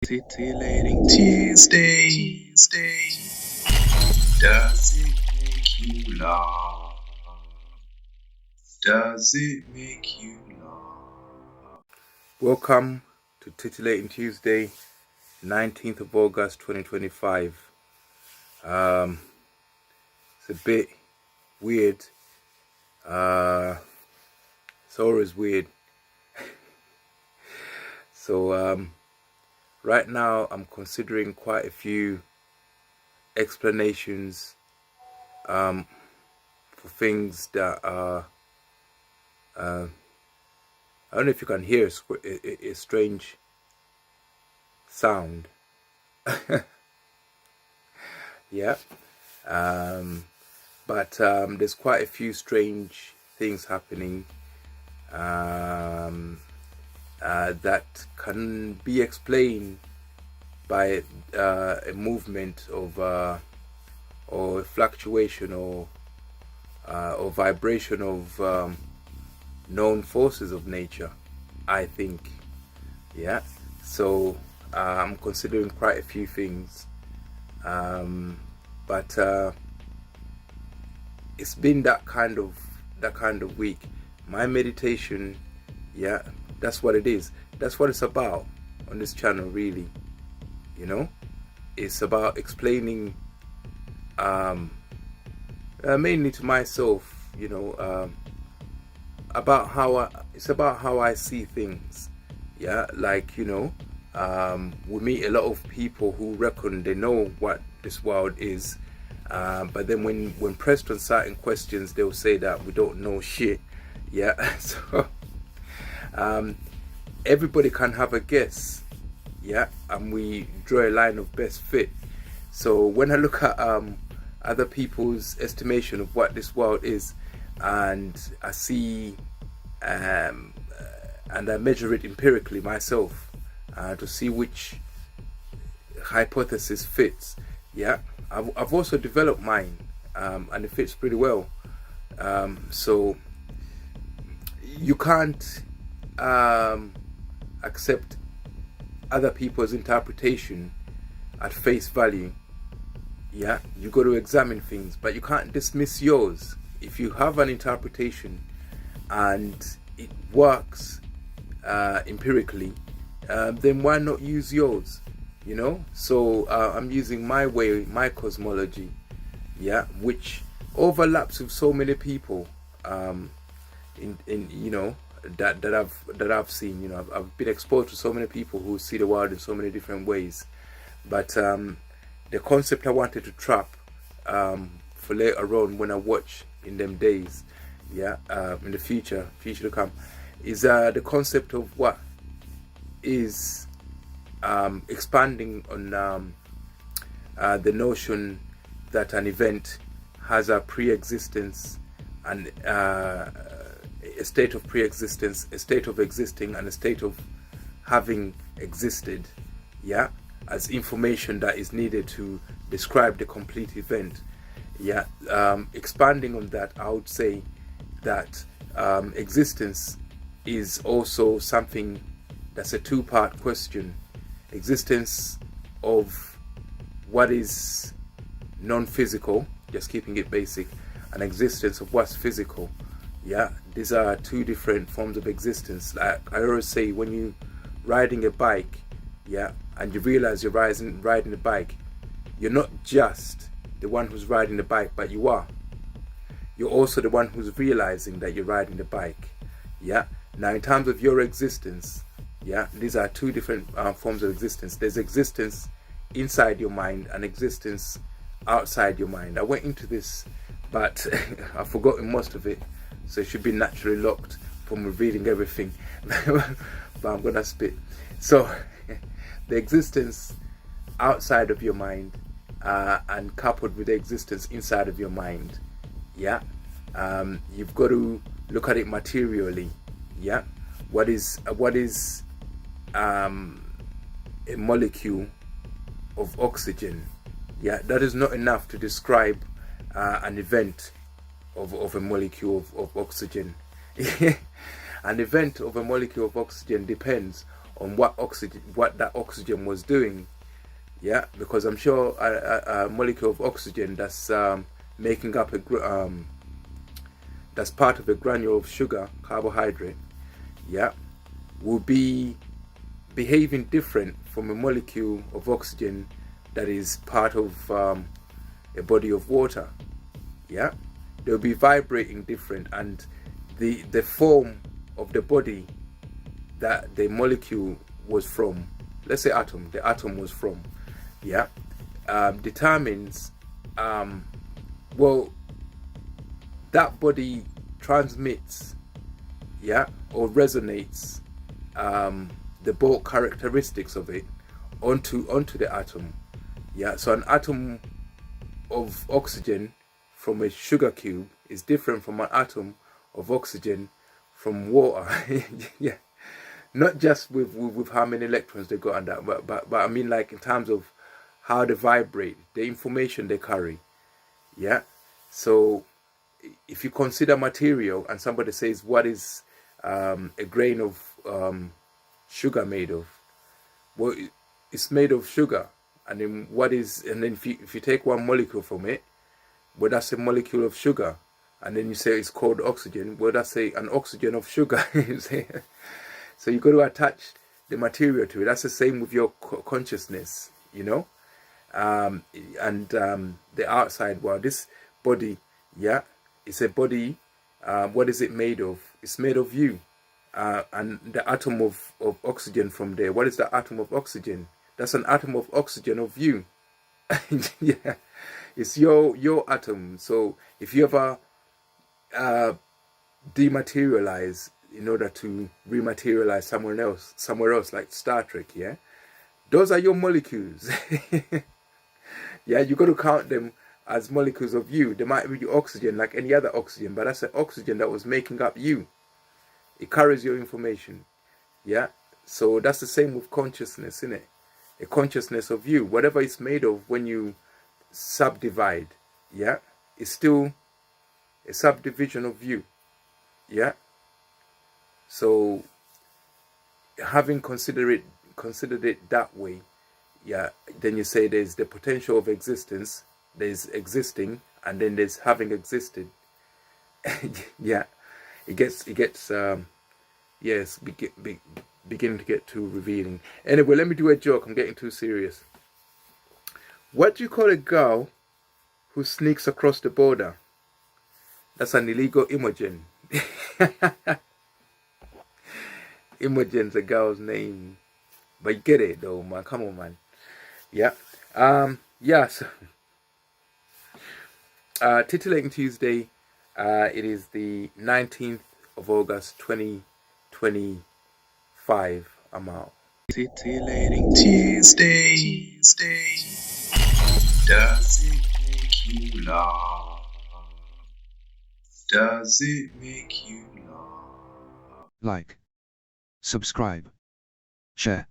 Titillating Tuesday. Does it make you laugh? Does it make you laugh? Welcome to Titillating Tuesday, 19th of August 2025. It's a bit weird. It's always weird. So right now I'm considering quite a few explanations for things that are I don't know if you can hear a strange sound. Yeah. But there's quite a few strange things happening that can be explained by a movement of or fluctuation or vibration of known forces of nature, I think. Yeah. So I'm considering quite a few things, but it's been that kind of week. My meditation, yeah, that's what it is. That's what it's about on this channel, really. You know, it's about explaining mainly to myself, you know, about how I see things. Yeah, like, you know, we meet a lot of people who reckon they know what this world is, but then when pressed on certain questions, they'll say that we don't know shit. Yeah. So everybody can have a guess. Yeah, and we draw a line of best fit. So when I look at other people's estimation of what this world is, and I see and I measure it empirically myself to see which hypothesis fits. Yeah, I've also developed mine, and it fits pretty well. So you can't accept other people's interpretation at face value. Yeah, you got to examine things, but you can't dismiss yours. If you have an interpretation and it works empirically, then why not use yours? You know, so I'm using my way, my cosmology, yeah, which overlaps with so many people in you know, that I've seen. You know, I've been exposed to so many people who see the world in so many different ways. But the concept I wanted to trap for later on, when I watch in them days, yeah, in the future to come, is the concept of what is expanding on the notion that an event has a pre-existence and a state of pre-existence, a state of existing, and a state of having existed, yeah, as information that is needed to describe the complete event. Yeah, expanding on that, I would say that existence is also something that's a two-part question. Existence of what is non-physical, just keeping it basic, and existence of what's physical. Yeah, these are two different forms of existence. Like I always say, when you riding a bike, yeah, and you realize you're riding a bike, you're not just the one who's riding the bike, but you are. You're also the one who's realizing that you're riding the bike. Yeah. Now, in terms of your existence, yeah, these are two different forms of existence. There's existence inside your mind and existence outside your mind. I went into this, but I've forgotten most of it, so it should be naturally locked from revealing everything. But I'm gonna spit. So the existence outside of your mind and coupled with the existence inside of your mind, yeah, you've got to look at it materially. Yeah, what is a molecule of oxygen? Yeah, that is not enough to describe an event of a molecule of oxygen. An event of a molecule of oxygen depends on what that oxygen was doing. Yeah, because I'm sure a molecule of oxygen that's making up that's part of a granule of sugar, carbohydrate, yeah, will be behaving different from a molecule of oxygen that is part of a body of water. Yeah, they'll be vibrating different, and the form of the body that the molecule was from, let's say the atom was from, yeah, determines, well, that body transmits, yeah, or resonates the bulk characteristics of it onto the atom. Yeah, so an atom of oxygen from a sugar cube is different from an atom of oxygen from water. Yeah, not just with how many electrons they got and that, but I mean, like, in terms of how they vibrate, the information they carry. Yeah, so if you consider material and somebody says, what is a grain of sugar made of? Well, it's made of sugar. And then if you take one molecule from it, well, that's a molecule of sugar. And then you say it's called oxygen, well, that's an oxygen of sugar. So you got to attach the material to it. That's the same with your consciousness, you know, and the outside world. This body, yeah, it's a body. What is it made of? It's made of you. And the atom of oxygen from there. What is the atom of oxygen? That's an atom of oxygen of you. Yeah, it's your atom. So if you ever dematerialize in order to rematerialize somewhere else, like Star Trek, yeah, those are your molecules. Yeah, you got to count them as molecules of you. They might be oxygen like any other oxygen, but that's an oxygen that was making up you. It carries your information. Yeah, so that's the same with consciousness, isn't it? A consciousness of you, whatever it's made of when you subdivide, yeah, it's still a subdivision of you. Yeah, so having considered it that way, yeah, then you say there's the potential of existence, there's existing, and then there's having existed. Yeah, it gets yes, beginning to get too revealing. Anyway, let me do a joke. I'm getting too serious. What do you call a girl who sneaks across the border? That's an illegal Imogen. Imogen's a girl's name, but you get it though, man. Come on, man. Yeah. Yeah. So, Titillating Tuesday. It is the 19th of August, 2025. I'm out. Titillating Tuesday. Does it make you laugh? Does it make you laugh? Like, subscribe, share.